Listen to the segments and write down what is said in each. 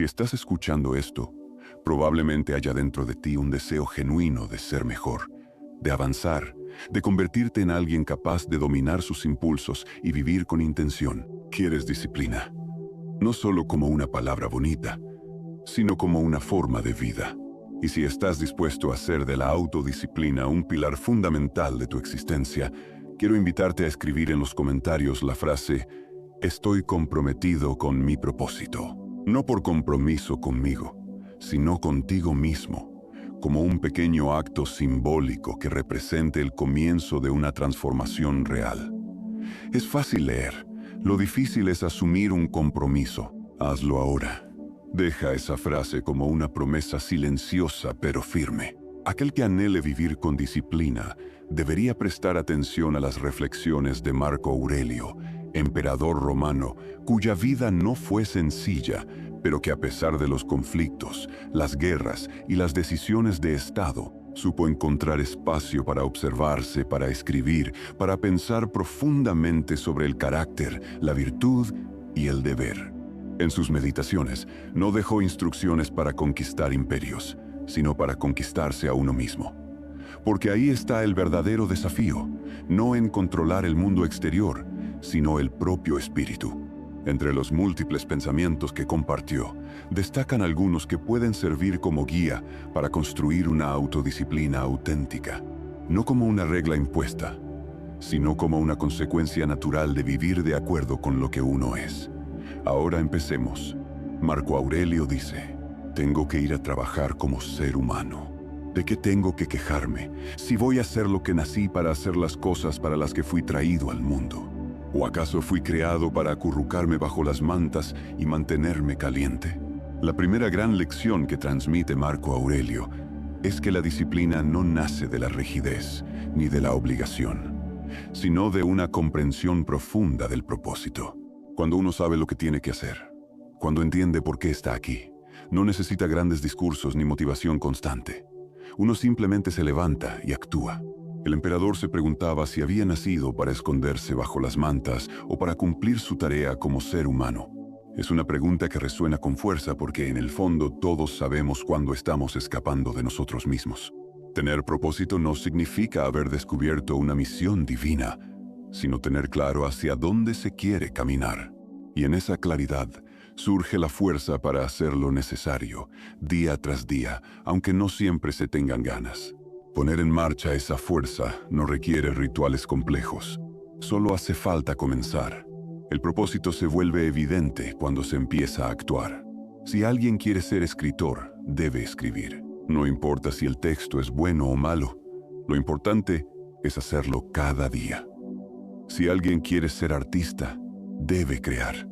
Si estás escuchando esto, probablemente haya dentro de ti un deseo genuino de ser mejor, de avanzar, de convertirte en alguien capaz de dominar sus impulsos y vivir con intención. Quieres disciplina, no solo como una palabra bonita, sino como una forma de vida. Y si estás dispuesto a hacer de la autodisciplina un pilar fundamental de tu existencia, quiero invitarte a escribir en los comentarios la frase: estoy comprometido con mi propósito. No por compromiso conmigo, sino contigo mismo, como un pequeño acto simbólico que represente el comienzo de una transformación real. Es fácil leer, lo difícil es asumir un compromiso. Hazlo ahora. Deja esa frase como una promesa silenciosa pero firme. Aquel que anhele vivir con disciplina debería prestar atención a las reflexiones de Marco Aurelio, emperador romano, cuya vida no fue sencilla, pero que a pesar de los conflictos, las guerras y las decisiones de Estado, supo encontrar espacio para observarse, para escribir, para pensar profundamente sobre el carácter, la virtud y el deber. En sus meditaciones, no dejó instrucciones para conquistar imperios, sino para conquistarse a uno mismo. Porque ahí está el verdadero desafío, no en controlar el mundo exterior, sino el propio espíritu. Entre los múltiples pensamientos que compartió, destacan algunos que pueden servir como guía para construir una autodisciplina auténtica, no como una regla impuesta, sino como una consecuencia natural de vivir de acuerdo con lo que uno es. Ahora empecemos. Marco Aurelio dice: tengo que ir a trabajar como ser humano. ¿De qué tengo que quejarme si voy a hacer lo que nací para hacer las cosas para las que fui traído al mundo? ¿O acaso fui creado para acurrucarme bajo las mantas y mantenerme caliente? La primera gran lección que transmite Marco Aurelio es que la disciplina no nace de la rigidez ni de la obligación, sino de una comprensión profunda del propósito. Cuando uno sabe lo que tiene que hacer, cuando entiende por qué está aquí, no necesita grandes discursos ni motivación constante. Uno simplemente se levanta y actúa. El emperador se preguntaba si había nacido para esconderse bajo las mantas o para cumplir su tarea como ser humano. Es una pregunta que resuena con fuerza porque en el fondo todos sabemos cuándo estamos escapando de nosotros mismos. Tener propósito no significa haber descubierto una misión divina, sino tener claro hacia dónde se quiere caminar. Y en esa claridad surge la fuerza para hacer lo necesario, día tras día, aunque no siempre se tengan ganas. Poner en marcha esa fuerza no requiere rituales complejos. Solo hace falta comenzar. El propósito se vuelve evidente cuando se empieza a actuar. Si alguien quiere ser escritor, debe escribir. No importa si el texto es bueno o malo, lo importante es hacerlo cada día. Si alguien quiere ser artista, debe crear.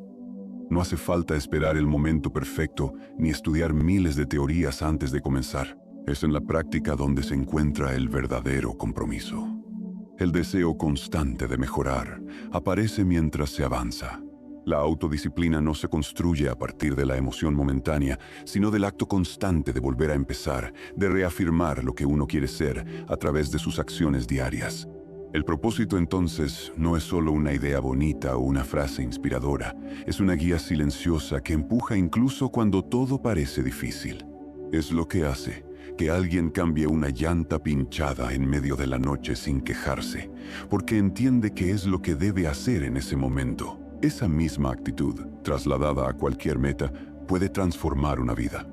No hace falta esperar el momento perfecto ni estudiar miles de teorías antes de comenzar. Es en la práctica donde se encuentra el verdadero compromiso. El deseo constante de mejorar aparece mientras se avanza. La autodisciplina no se construye a partir de la emoción momentánea, sino del acto constante de volver a empezar, de reafirmar lo que uno quiere ser a través de sus acciones diarias. El propósito entonces no es solo una idea bonita o una frase inspiradora, es una guía silenciosa que empuja incluso cuando todo parece difícil. Es lo que hace que alguien cambie una llanta pinchada en medio de la noche sin quejarse, porque entiende que es lo que debe hacer en ese momento. Esa misma actitud, trasladada a cualquier meta, puede transformar una vida.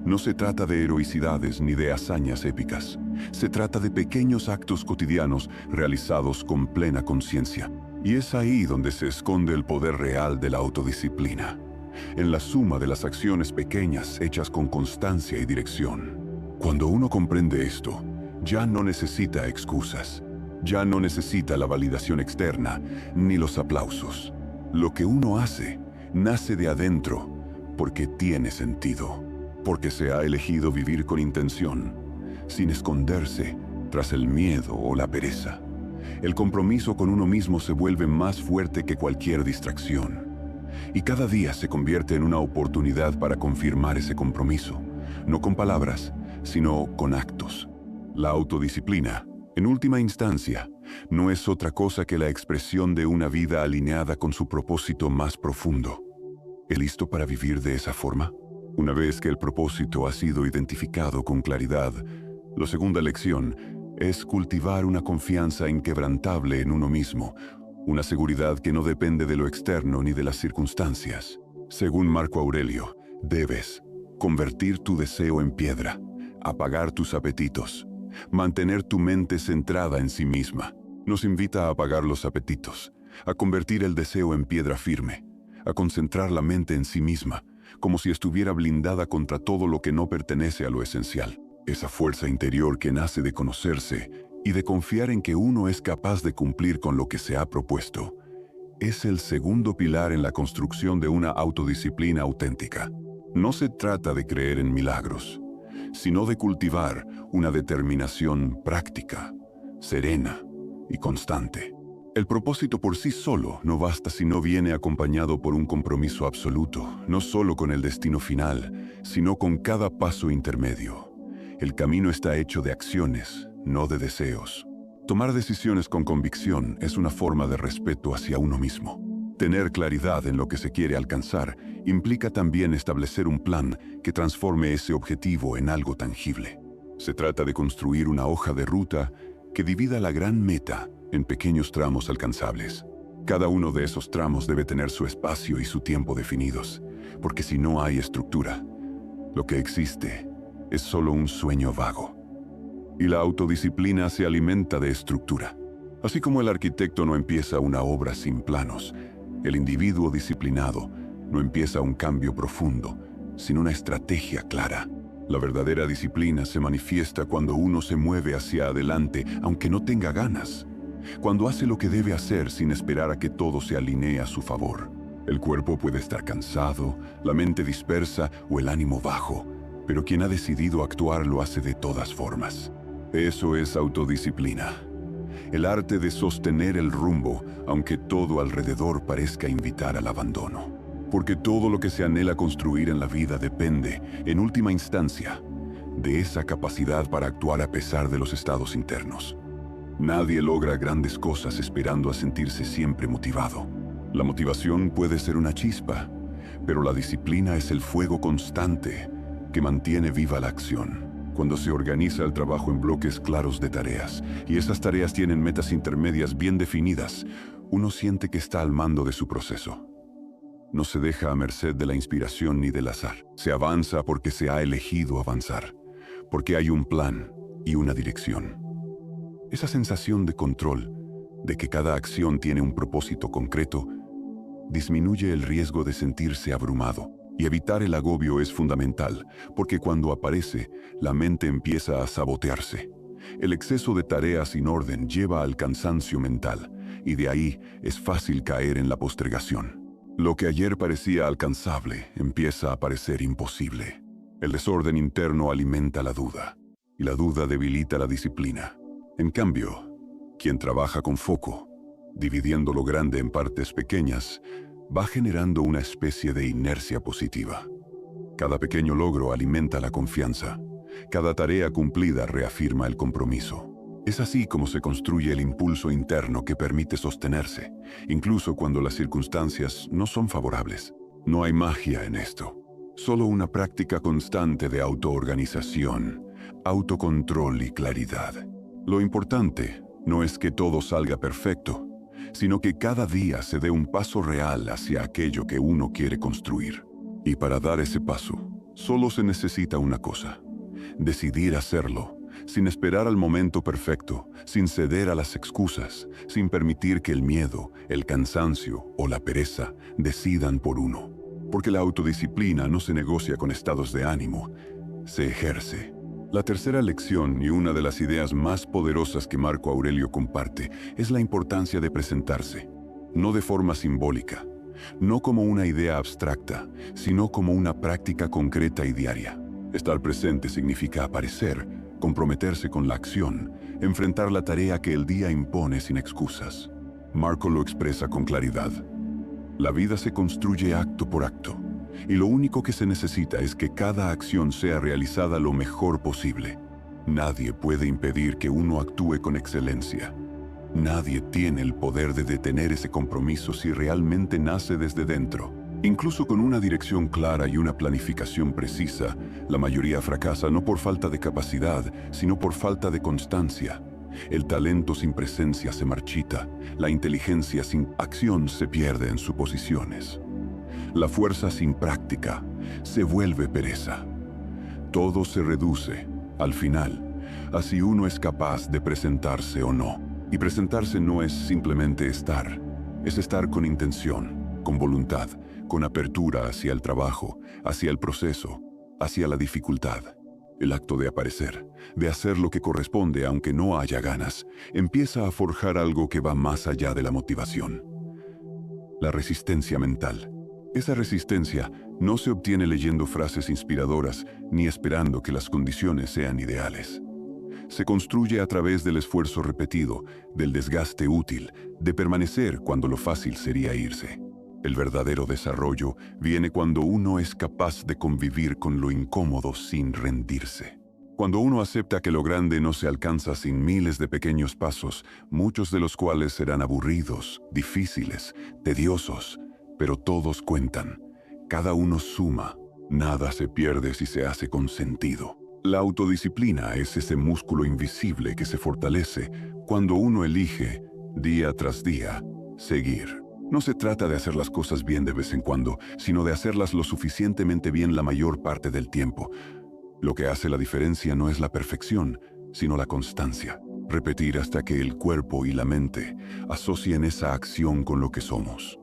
No se trata de heroicidades ni de hazañas épicas. Se trata de pequeños actos cotidianos realizados con plena conciencia. Y es ahí donde se esconde el poder real de la autodisciplina. En la suma de las acciones pequeñas hechas con constancia y dirección. Cuando uno comprende esto, ya no necesita excusas. Ya no necesita la validación externa ni los aplausos. Lo que uno hace nace de adentro porque tiene sentido. Porque se ha elegido vivir con intención, sin esconderse tras el miedo o la pereza. El compromiso con uno mismo se vuelve más fuerte que cualquier distracción. Y cada día se convierte en una oportunidad para confirmar ese compromiso, no con palabras, sino con actos. La autodisciplina, en última instancia, no es otra cosa que la expresión de una vida alineada con su propósito más profundo. ¿Es listo para vivir de esa forma? Una vez que el propósito ha sido identificado con claridad, la segunda lección es cultivar una confianza inquebrantable en uno mismo, una seguridad que no depende de lo externo ni de las circunstancias. Según Marco Aurelio, debes convertir tu deseo en piedra, apagar tus apetitos, mantener tu mente centrada en sí misma. Nos invita a apagar los apetitos, a convertir el deseo en piedra firme, a concentrar la mente en sí misma, como si estuviera blindada contra todo lo que no pertenece a lo esencial. Esa fuerza interior que nace de conocerse y de confiar en que uno es capaz de cumplir con lo que se ha propuesto, es el segundo pilar en la construcción de una autodisciplina auténtica. No se trata de creer en milagros, sino de cultivar una determinación práctica, serena y constante. El propósito por sí solo no basta si no viene acompañado por un compromiso absoluto, no solo con el destino final, sino con cada paso intermedio. El camino está hecho de acciones, no de deseos. Tomar decisiones con convicción es una forma de respeto hacia uno mismo. Tener claridad en lo que se quiere alcanzar implica también establecer un plan que transforme ese objetivo en algo tangible. Se trata de construir una hoja de ruta que divida la gran meta en pequeños tramos alcanzables. Cada uno de esos tramos debe tener su espacio y su tiempo definidos, porque si no hay estructura, lo que existe es solo un sueño vago. Y la autodisciplina se alimenta de estructura. Así como el arquitecto no empieza una obra sin planos, el individuo disciplinado no empieza un cambio profundo, sin una estrategia clara. La verdadera disciplina se manifiesta cuando uno se mueve hacia adelante, aunque no tenga ganas. Cuando hace lo que debe hacer sin esperar a que todo se alinee a su favor. El cuerpo puede estar cansado, la mente dispersa o el ánimo bajo, pero quien ha decidido actuar lo hace de todas formas. Eso es autodisciplina. El arte de sostener el rumbo, aunque todo alrededor parezca invitar al abandono. Porque todo lo que se anhela construir en la vida depende, en última instancia, de esa capacidad para actuar a pesar de los estados internos. Nadie logra grandes cosas esperando a sentirse siempre motivado. La motivación puede ser una chispa, pero la disciplina es el fuego constante que mantiene viva la acción. Cuando se organiza el trabajo en bloques claros de tareas, y esas tareas tienen metas intermedias bien definidas, uno siente que está al mando de su proceso. No se deja a merced de la inspiración ni del azar. Se avanza porque se ha elegido avanzar, porque hay un plan y una dirección. Esa sensación de control, de que cada acción tiene un propósito concreto, disminuye el riesgo de sentirse abrumado. Y evitar el agobio es fundamental, porque cuando aparece, la mente empieza a sabotearse. El exceso de tareas sin orden lleva al cansancio mental, y de ahí es fácil caer en la postergación. Lo que ayer parecía alcanzable empieza a parecer imposible. El desorden interno alimenta la duda, y la duda debilita la disciplina. En cambio, quien trabaja con foco, dividiendo lo grande en partes pequeñas, va generando una especie de inercia positiva. Cada pequeño logro alimenta la confianza. Cada tarea cumplida reafirma el compromiso. Es así como se construye el impulso interno que permite sostenerse, incluso cuando las circunstancias no son favorables. No hay magia en esto, solo una práctica constante de autoorganización, autocontrol y claridad. Lo importante no es que todo salga perfecto, sino que cada día se dé un paso real hacia aquello que uno quiere construir. Y para dar ese paso, solo se necesita una cosa: decidir hacerlo, sin esperar al momento perfecto, sin ceder a las excusas, sin permitir que el miedo, el cansancio o la pereza decidan por uno. Porque la autodisciplina no se negocia con estados de ánimo, se ejerce. La tercera lección y una de las ideas más poderosas que Marco Aurelio comparte es la importancia de presentarse, no de forma simbólica, no como una idea abstracta, sino como una práctica concreta y diaria. Estar presente significa aparecer, comprometerse con la acción, enfrentar la tarea que el día impone sin excusas. Marco lo expresa con claridad. La vida se construye acto por acto, y lo único que se necesita es que cada acción sea realizada lo mejor posible. Nadie puede impedir que uno actúe con excelencia. Nadie tiene el poder de detener ese compromiso si realmente nace desde dentro. Incluso con una dirección clara y una planificación precisa, la mayoría fracasa no por falta de capacidad, sino por falta de constancia. El talento sin presencia se marchita, la inteligencia sin acción se pierde en suposiciones. La fuerza sin práctica se vuelve pereza. Todo se reduce, al final, a si uno es capaz de presentarse o no. Y presentarse no es simplemente estar, es estar con intención, con voluntad, con apertura hacia el trabajo, hacia el proceso, hacia la dificultad. El acto de aparecer, de hacer lo que corresponde aunque no haya ganas, empieza a forjar algo que va más allá de la motivación. La resistencia mental. Esa resistencia no se obtiene leyendo frases inspiradoras ni esperando que las condiciones sean ideales. Se construye a través del esfuerzo repetido, del desgaste útil, de permanecer cuando lo fácil sería irse. El verdadero desarrollo viene cuando uno es capaz de convivir con lo incómodo sin rendirse. Cuando uno acepta que lo grande no se alcanza sin miles de pequeños pasos, muchos de los cuales serán aburridos, difíciles, tediosos, pero todos cuentan. Cada uno suma. Nada se pierde si se hace con sentido. La autodisciplina es ese músculo invisible que se fortalece cuando uno elige, día tras día, seguir. No se trata de hacer las cosas bien de vez en cuando, sino de hacerlas lo suficientemente bien la mayor parte del tiempo. Lo que hace la diferencia no es la perfección, sino la constancia. Repetir hasta que el cuerpo y la mente asocien esa acción con lo que somos.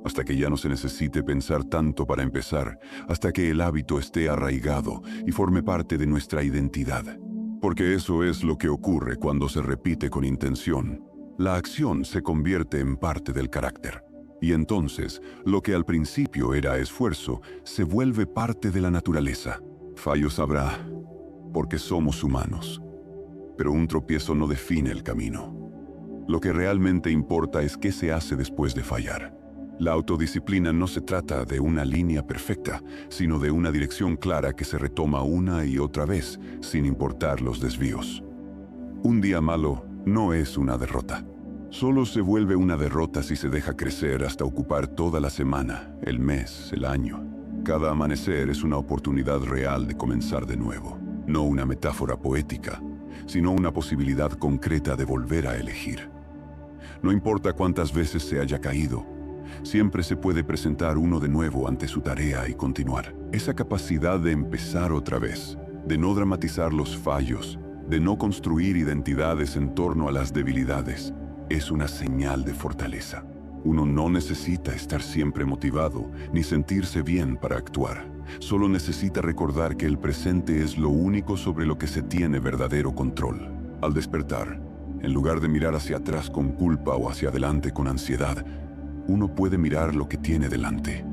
Hasta que ya no se necesite pensar tanto para empezar, hasta que el hábito esté arraigado y forme parte de nuestra identidad. Porque eso es lo que ocurre cuando se repite con intención. La acción se convierte en parte del carácter. Y entonces, lo que al principio era esfuerzo, se vuelve parte de la naturaleza. Fallos habrá, porque somos humanos. Pero un tropiezo no define el camino. Lo que realmente importa es qué se hace después de fallar. La autodisciplina no se trata de una línea perfecta, sino de una dirección clara que se retoma una y otra vez, sin importar los desvíos. Un día malo no es una derrota. Solo se vuelve una derrota si se deja crecer hasta ocupar toda la semana, el mes, el año. Cada amanecer es una oportunidad real de comenzar de nuevo. No una metáfora poética, sino una posibilidad concreta de volver a elegir. No importa cuántas veces se haya caído, siempre se puede presentar uno de nuevo ante su tarea y continuar. Esa capacidad de empezar otra vez, de no dramatizar los fallos, de no construir identidades en torno a las debilidades, es una señal de fortaleza. Uno no necesita estar siempre motivado ni sentirse bien para actuar. Solo necesita recordar que el presente es lo único sobre lo que se tiene verdadero control. Al despertar, en lugar de mirar hacia atrás con culpa o hacia adelante con ansiedad, uno puede mirar lo que tiene delante.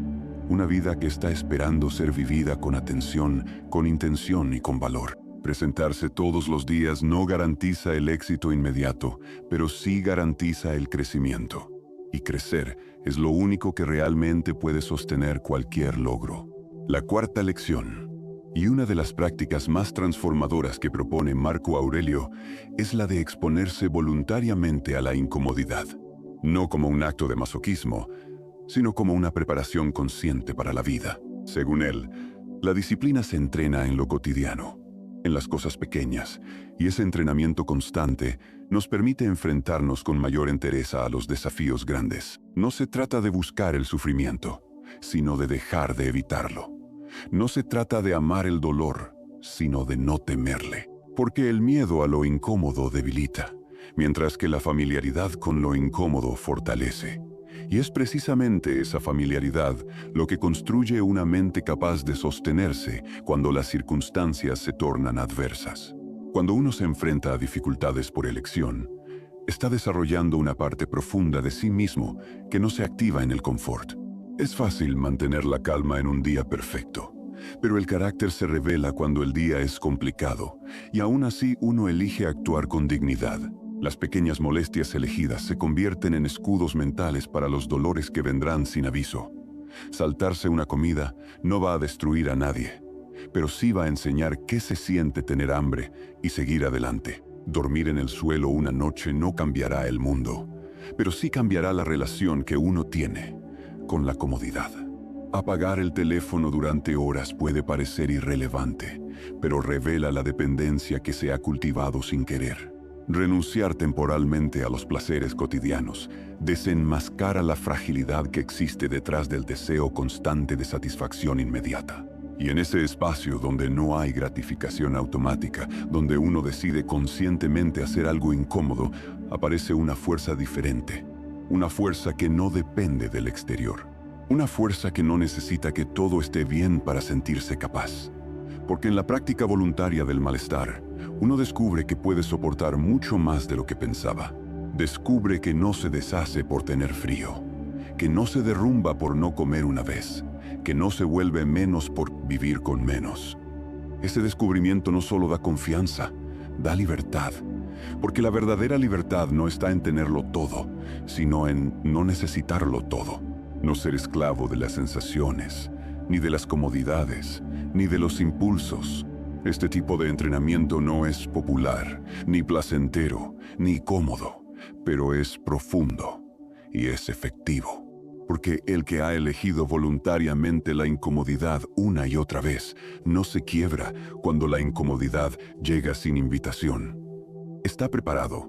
Una vida que está esperando ser vivida con atención, con intención y con valor. Presentarse todos los días no garantiza el éxito inmediato, pero sí garantiza el crecimiento. Y crecer es lo único que realmente puede sostener cualquier logro. La cuarta lección, y una de las prácticas más transformadoras que propone Marco Aurelio, es la de exponerse voluntariamente a la incomodidad. No como un acto de masoquismo, sino como una preparación consciente para la vida. Según él, la disciplina se entrena en lo cotidiano, en las cosas pequeñas, y ese entrenamiento constante nos permite enfrentarnos con mayor entereza a los desafíos grandes. No se trata de buscar el sufrimiento, sino de dejar de evitarlo. No se trata de amar el dolor, sino de no temerle, porque el miedo a lo incómodo debilita, mientras que la familiaridad con lo incómodo fortalece. Y es precisamente esa familiaridad lo que construye una mente capaz de sostenerse cuando las circunstancias se tornan adversas. Cuando uno se enfrenta a dificultades por elección, está desarrollando una parte profunda de sí mismo que no se activa en el confort. Es fácil mantener la calma en un día perfecto, pero el carácter se revela cuando el día es complicado, y aún así uno elige actuar con dignidad. Las pequeñas molestias elegidas se convierten en escudos mentales para los dolores que vendrán sin aviso. Saltarse una comida no va a destruir a nadie, pero sí va a enseñar qué se siente tener hambre y seguir adelante. Dormir en el suelo una noche no cambiará el mundo, pero sí cambiará la relación que uno tiene con la comodidad. Apagar el teléfono durante horas puede parecer irrelevante, pero revela la dependencia que se ha cultivado sin querer. Renunciar temporalmente a los placeres cotidianos desenmascara la fragilidad que existe detrás del deseo constante de satisfacción inmediata. Y en ese espacio donde no hay gratificación automática, donde uno decide conscientemente hacer algo incómodo, aparece una fuerza diferente. Una fuerza que no depende del exterior. Una fuerza que no necesita que todo esté bien para sentirse capaz. Porque en la práctica voluntaria del malestar, uno descubre que puede soportar mucho más de lo que pensaba. Descubre que no se deshace por tener frío, que no se derrumba por no comer una vez, que no se vuelve menos por vivir con menos. Ese descubrimiento no solo da confianza, da libertad. Porque la verdadera libertad no está en tenerlo todo, sino en no necesitarlo todo. No ser esclavo de las sensaciones, ni de las comodidades, ni de los impulsos. Este tipo de entrenamiento no es popular, ni placentero, ni cómodo, pero es profundo y es efectivo. Porque el que ha elegido voluntariamente la incomodidad una y otra vez, no se quiebra cuando la incomodidad llega sin invitación. Está preparado,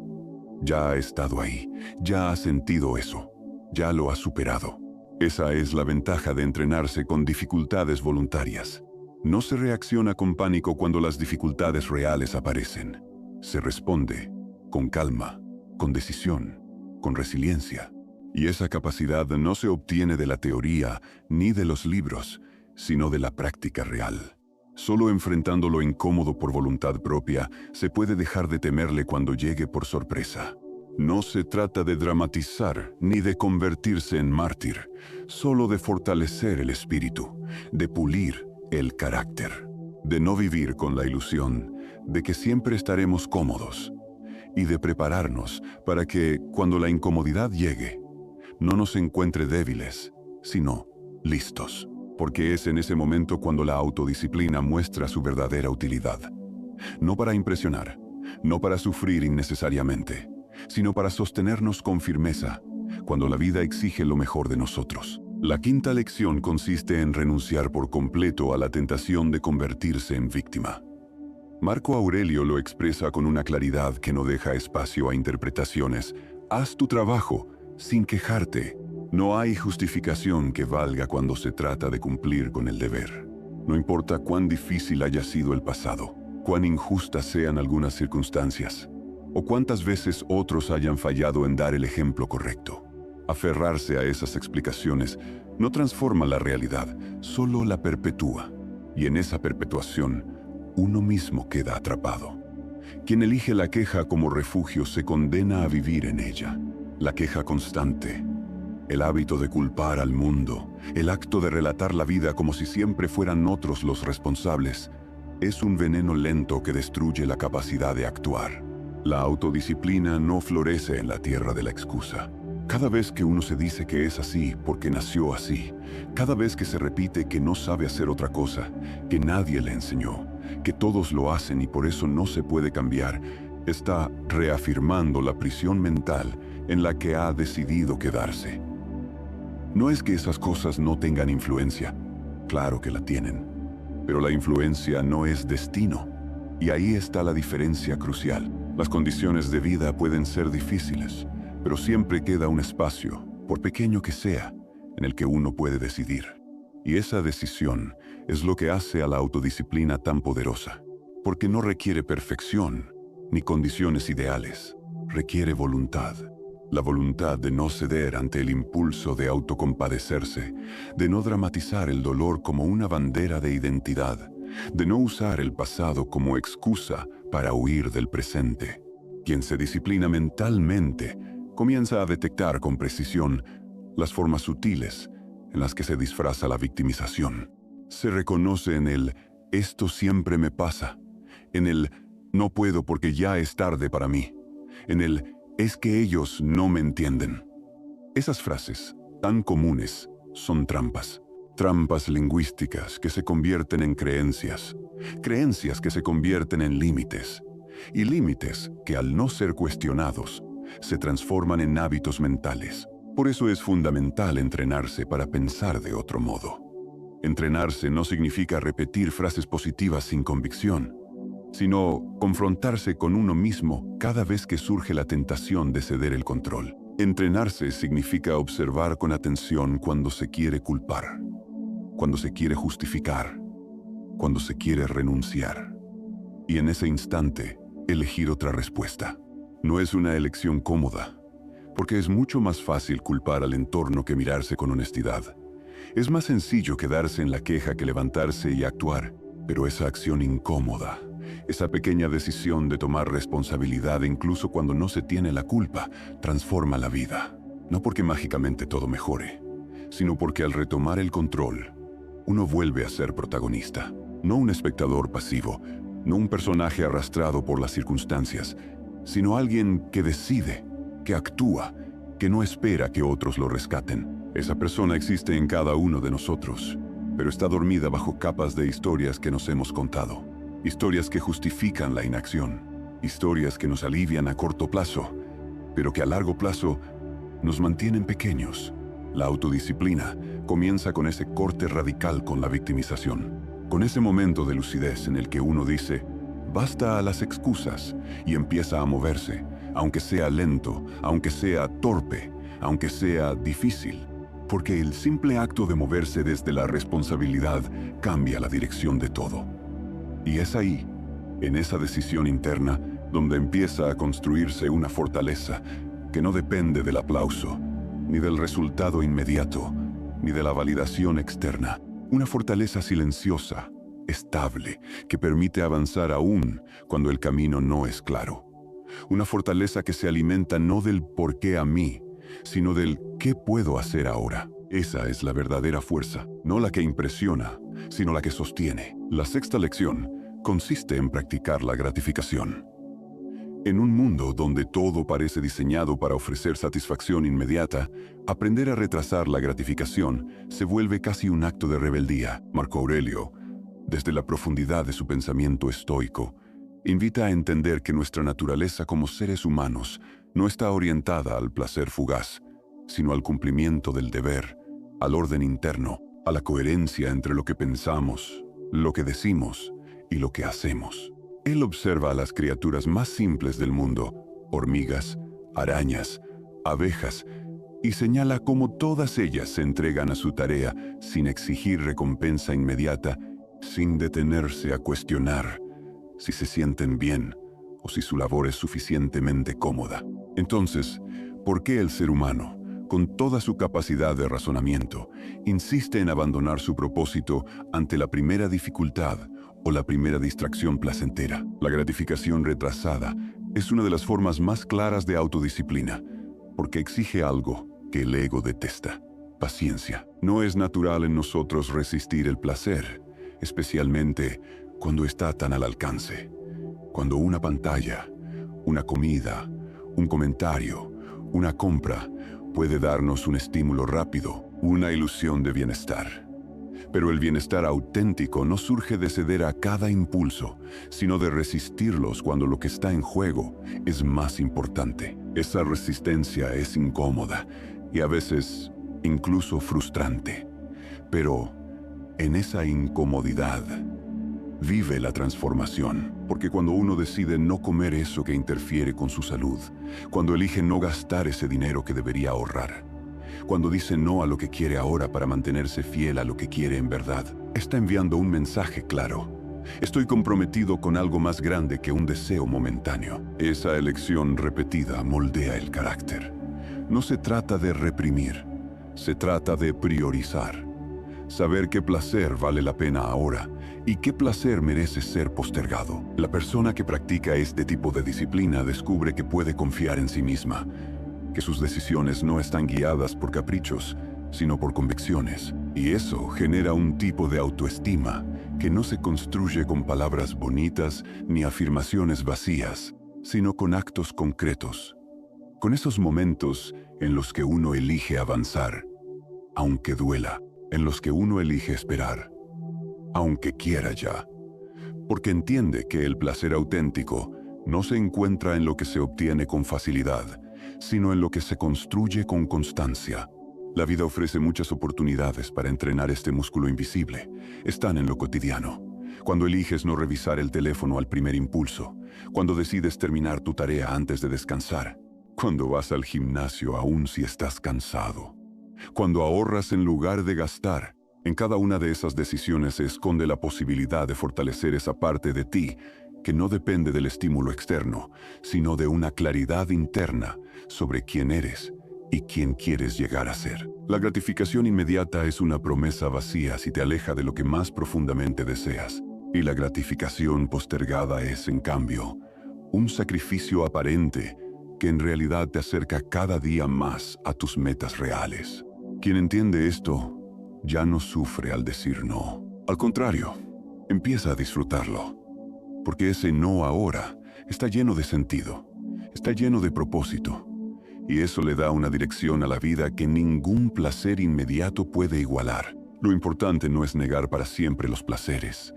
ya ha estado ahí, ya ha sentido eso, ya lo ha superado. Esa es la ventaja de entrenarse con dificultades voluntarias. No se reacciona con pánico cuando las dificultades reales aparecen. Se responde con calma, con decisión, con resiliencia. Y esa capacidad no se obtiene de la teoría ni de los libros, sino de la práctica real. Solo enfrentando lo incómodo por voluntad propia, se puede dejar de temerle cuando llegue por sorpresa. No se trata de dramatizar ni de convertirse en mártir, solo de fortalecer el espíritu, de pulir el carácter, de no vivir con la ilusión de que siempre estaremos cómodos y de prepararnos para que, cuando la incomodidad llegue, no nos encuentre débiles, sino listos. Porque es en ese momento cuando la autodisciplina muestra su verdadera utilidad. No para impresionar, no para sufrir innecesariamente, sino para sostenernos con firmeza, cuando la vida exige lo mejor de nosotros. La quinta lección consiste en renunciar por completo a la tentación de convertirse en víctima. Marco Aurelio lo expresa con una claridad que no deja espacio a interpretaciones. Haz tu trabajo, sin quejarte. No hay justificación que valga cuando se trata de cumplir con el deber. No importa cuán difícil haya sido el pasado, cuán injustas sean algunas circunstancias, o cuántas veces otros hayan fallado en dar el ejemplo correcto. Aferrarse a esas explicaciones no transforma la realidad, solo la perpetúa. Y en esa perpetuación, uno mismo queda atrapado. Quien elige la queja como refugio se condena a vivir en ella. La queja constante, el hábito de culpar al mundo, el acto de relatar la vida como si siempre fueran otros los responsables, es un veneno lento que destruye la capacidad de actuar. La autodisciplina no florece en la tierra de la excusa. Cada vez que uno se dice que es así porque nació así, cada vez que se repite que no sabe hacer otra cosa, que nadie le enseñó, que todos lo hacen y por eso no se puede cambiar, está reafirmando la prisión mental en la que ha decidido quedarse. No es que esas cosas no tengan influencia, claro que la tienen, pero la influencia no es destino, y ahí está la diferencia crucial. Las condiciones de vida pueden ser difíciles, pero siempre queda un espacio, por pequeño que sea, en el que uno puede decidir. Y esa decisión es lo que hace a la autodisciplina tan poderosa, porque no requiere perfección ni condiciones ideales, requiere voluntad. La voluntad de no ceder ante el impulso de autocompadecerse, de no dramatizar el dolor como una bandera de identidad, de no usar el pasado como excusa para huir del presente. Quien se disciplina mentalmente comienza a detectar con precisión las formas sutiles en las que se disfraza la victimización. Se reconoce en el «esto siempre me pasa», en el «no puedo porque ya es tarde para mí», en el «es que ellos no me entienden». Esas frases, tan comunes, son trampas. Trampas lingüísticas que se convierten en creencias. Creencias que se convierten en límites. Y límites que, al no ser cuestionados, se transforman en hábitos mentales. Por eso es fundamental entrenarse para pensar de otro modo. Entrenarse no significa repetir frases positivas sin convicción, sino confrontarse con uno mismo cada vez que surge la tentación de ceder el control. Entrenarse significa observar con atención cuando se quiere culpar, cuando se quiere justificar, cuando se quiere renunciar. Y en ese instante, elegir otra respuesta. No es una elección cómoda, porque es mucho más fácil culpar al entorno que mirarse con honestidad. Es más sencillo quedarse en la queja que levantarse y actuar, pero esa acción incómoda, esa pequeña decisión de tomar responsabilidad incluso cuando no se tiene la culpa, transforma la vida. No porque mágicamente todo mejore, sino porque al retomar el control, uno vuelve a ser protagonista. No un espectador pasivo, no un personaje arrastrado por las circunstancias, sino alguien que decide, que actúa, que no espera que otros lo rescaten. Esa persona existe en cada uno de nosotros, pero está dormida bajo capas de historias que nos hemos contado. Historias que justifican la inacción, historias que nos alivian a corto plazo, pero que a largo plazo nos mantienen pequeños. La autodisciplina comienza con ese corte radical con la victimización, con ese momento de lucidez en el que uno dice, basta a las excusas, y empieza a moverse, aunque sea lento, aunque sea torpe, aunque sea difícil. Porque el simple acto de moverse desde la responsabilidad cambia la dirección de todo. Y es ahí, en esa decisión interna, donde empieza a construirse una fortaleza que no depende del aplauso, ni del resultado inmediato, ni de la validación externa. Una fortaleza silenciosa, estable, que permite avanzar aún cuando el camino no es claro. Una fortaleza que se alimenta no del por qué a mí, sino del qué puedo hacer ahora. Esa es la verdadera fuerza, no la que impresiona, sino la que sostiene. La sexta lección consiste en practicar la gratificación. En un mundo donde todo parece diseñado para ofrecer satisfacción inmediata, aprender a retrasar la gratificación se vuelve casi un acto de rebeldía. Marco Aurelio, desde la profundidad de su pensamiento estoico, invita a entender que nuestra naturaleza como seres humanos no está orientada al placer fugaz, sino al cumplimiento del deber, al orden interno, a la coherencia entre lo que pensamos, lo que decimos y lo que hacemos. Él observa a las criaturas más simples del mundo, hormigas, arañas, abejas, y señala cómo todas ellas se entregan a su tarea sin exigir recompensa inmediata, sin detenerse a cuestionar si se sienten bien o si su labor es suficientemente cómoda. Entonces, ¿por qué el ser humano, con toda su capacidad de razonamiento, insiste en abandonar su propósito ante la primera dificultad o la primera distracción placentera? La gratificación retrasada es una de las formas más claras de autodisciplina, porque exige algo que el ego detesta: paciencia. No es natural en nosotros resistir el placer, especialmente cuando está tan al alcance. Cuando una pantalla, una comida, un comentario, una compra puede darnos un estímulo rápido, una ilusión de bienestar. Pero el bienestar auténtico no surge de ceder a cada impulso, sino de resistirlos cuando lo que está en juego es más importante. Esa resistencia es incómoda y a veces incluso frustrante. Pero en esa incomodidad vive la transformación, porque cuando uno decide no comer eso que interfiere con su salud, cuando elige no gastar ese dinero que debería ahorrar, cuando dice no a lo que quiere ahora para mantenerse fiel a lo que quiere en verdad, está enviando un mensaje claro: estoy comprometido con algo más grande que un deseo momentáneo. Esa elección repetida moldea el carácter. No se trata de reprimir, se trata de priorizar. Saber qué placer vale la pena ahora y qué placer merece ser postergado. La persona que practica este tipo de disciplina descubre que puede confiar en sí misma, que sus decisiones no están guiadas por caprichos, sino por convicciones. Y eso genera un tipo de autoestima que no se construye con palabras bonitas ni afirmaciones vacías, sino con actos concretos. Con esos momentos en los que uno elige avanzar, aunque duela, en los que uno elige esperar, aunque quiera ya, porque entiende que el placer auténtico no se encuentra en lo que se obtiene con facilidad, sino en lo que se construye con constancia. La vida ofrece muchas oportunidades para entrenar este músculo invisible. Están en lo cotidiano. Cuando eliges no revisar el teléfono al primer impulso. Cuando decides terminar tu tarea antes de descansar. Cuando vas al gimnasio aún si estás cansado. Cuando ahorras en lugar de gastar. En cada una de esas decisiones se esconde la posibilidad de fortalecer esa parte de ti que no depende del estímulo externo, sino de una claridad interna sobre quién eres y quién quieres llegar a ser. La gratificación inmediata es una promesa vacía si te aleja de lo que más profundamente deseas. Y la gratificación postergada es, en cambio, un sacrificio aparente que en realidad te acerca cada día más a tus metas reales. Quien entiende esto ya no sufre al decir no. Al contrario, empieza a disfrutarlo. Porque ese no ahora está lleno de sentido, está lleno de propósito. Y eso le da una dirección a la vida que ningún placer inmediato puede igualar. Lo importante no es negar para siempre los placeres.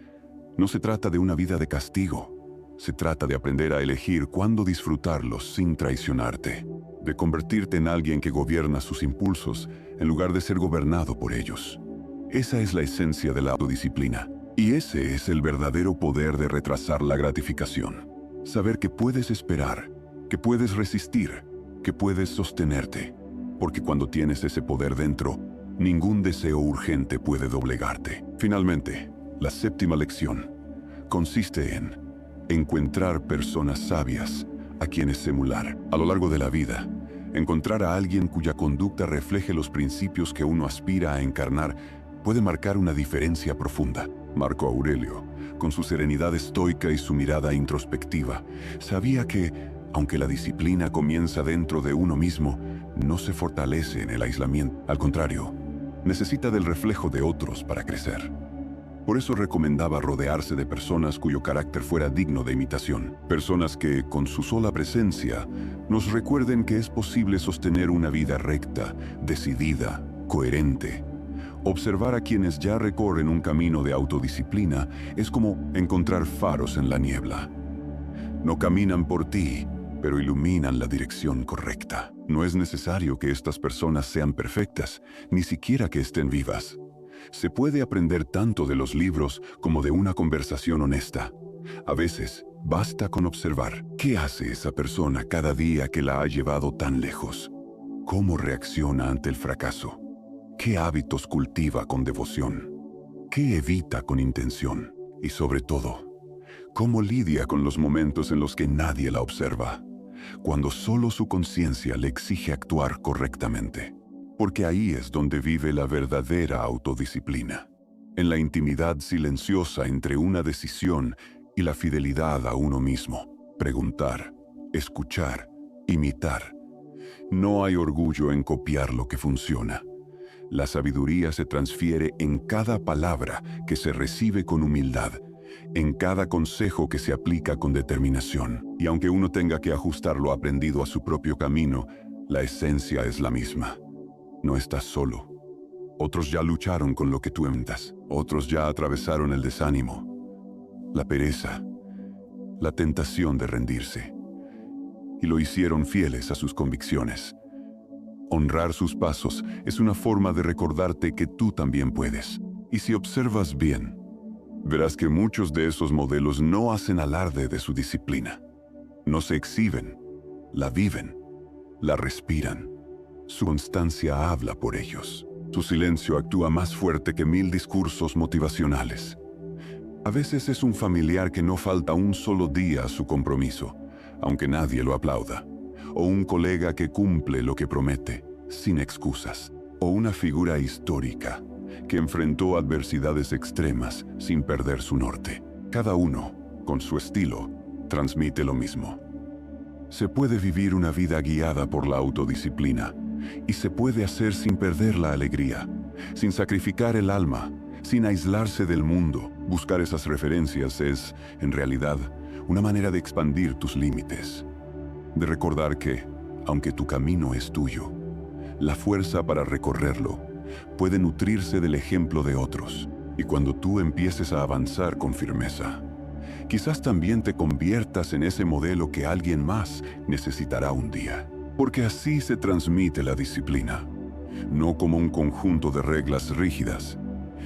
No se trata de una vida de castigo. Se trata de aprender a elegir cuándo disfrutarlos sin traicionarte. De convertirte en alguien que gobierna sus impulsos en lugar de ser gobernado por ellos. Esa es la esencia de la autodisciplina. Y ese es el verdadero poder de retrasar la gratificación. Saber que puedes esperar, que puedes resistir, que puedes sostenerte. Porque cuando tienes ese poder dentro, ningún deseo urgente puede doblegarte. Finalmente, la séptima lección consiste en encontrar personas sabias a quienes emular. A lo largo de la vida, encontrar a alguien cuya conducta refleje los principios que uno aspira a encarnar puede marcar una diferencia profunda. Marco Aurelio, con su serenidad estoica y su mirada introspectiva, sabía que, aunque la disciplina comienza dentro de uno mismo, no se fortalece en el aislamiento. Al contrario, necesita del reflejo de otros para crecer. Por eso recomendaba rodearse de personas cuyo carácter fuera digno de imitación. Personas que, con su sola presencia, nos recuerden que es posible sostener una vida recta, decidida, coherente. Observar a quienes ya recorren un camino de autodisciplina es como encontrar faros en la niebla. No caminan por ti, pero iluminan la dirección correcta. No es necesario que estas personas sean perfectas, ni siquiera que estén vivas. Se puede aprender tanto de los libros como de una conversación honesta. A veces, basta con observar qué hace esa persona cada día que la ha llevado tan lejos. ¿Cómo reacciona ante el fracaso? ¿Qué hábitos cultiva con devoción? ¿Qué evita con intención? Y sobre todo, ¿cómo lidia con los momentos en los que nadie la observa? Cuando solo su conciencia le exige actuar correctamente. Porque ahí es donde vive la verdadera autodisciplina. En la intimidad silenciosa entre una decisión y la fidelidad a uno mismo. Preguntar, escuchar, imitar. No hay orgullo en copiar lo que funciona. La sabiduría se transfiere en cada palabra que se recibe con humildad, en cada consejo que se aplica con determinación. Y aunque uno tenga que ajustar lo aprendido a su propio camino, la esencia es la misma. No estás solo. Otros ya lucharon con lo que tú enfrentas. Otros ya atravesaron el desánimo, la pereza, la tentación de rendirse. Y lo hicieron fieles a sus convicciones. Honrar sus pasos es una forma de recordarte que tú también puedes. Y si observas bien, verás que muchos de esos modelos no hacen alarde de su disciplina. No se exhiben, la viven, la respiran. Su constancia habla por ellos. Su silencio actúa más fuerte que 1000 discursos motivacionales. A veces es un familiar que no falta un solo día a su compromiso, aunque nadie lo aplauda. O un colega que cumple lo que promete, sin excusas. O una figura histórica que enfrentó adversidades extremas sin perder su norte. Cada uno, con su estilo, transmite lo mismo. Se puede vivir una vida guiada por la autodisciplina, y se puede hacer sin perder la alegría, sin sacrificar el alma, sin aislarse del mundo. Buscar esas referencias es, en realidad, una manera de expandir tus límites. De recordar que, aunque tu camino es tuyo, la fuerza para recorrerlo puede nutrirse del ejemplo de otros. Y cuando tú empieces a avanzar con firmeza, quizás también te conviertas en ese modelo que alguien más necesitará un día. Porque así se transmite la disciplina. no como un conjunto de reglas rígidas,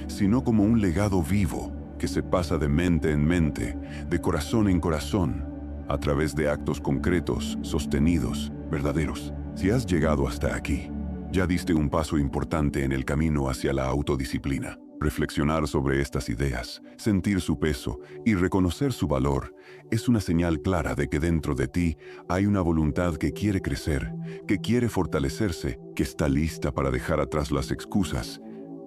sino como un legado vivo que se pasa de mente en mente, de corazón en corazón, a través de actos concretos, sostenidos, verdaderos. Si has llegado hasta aquí, ya diste un paso importante en el camino hacia la autodisciplina. Reflexionar sobre estas ideas, sentir su peso y reconocer su valor es una señal clara de que dentro de ti hay una voluntad que quiere crecer, que quiere fortalecerse, que está lista para dejar atrás las excusas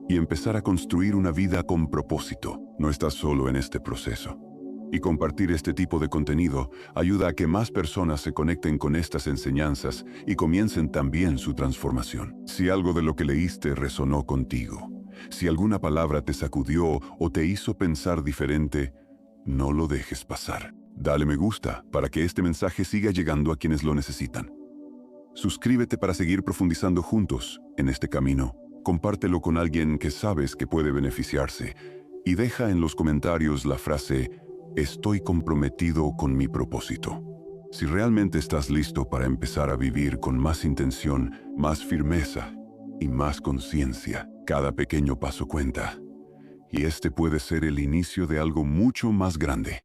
y empezar a construir una vida con propósito. No estás solo en este proceso. Y compartir este tipo de contenido ayuda a que más personas se conecten con estas enseñanzas y comiencen también su transformación. Si algo de lo que leíste resonó contigo, si alguna palabra te sacudió o te hizo pensar diferente, no lo dejes pasar. Dale me gusta para que este mensaje siga llegando a quienes lo necesitan. Suscríbete para seguir profundizando juntos en este camino. Compártelo con alguien que sabes que puede beneficiarse y deja en los comentarios la frase «Estoy comprometido con mi propósito». Si realmente estás listo para empezar a vivir con más intención, más firmeza y más conciencia, cada pequeño paso cuenta. Y este puede ser el inicio de algo mucho más grande.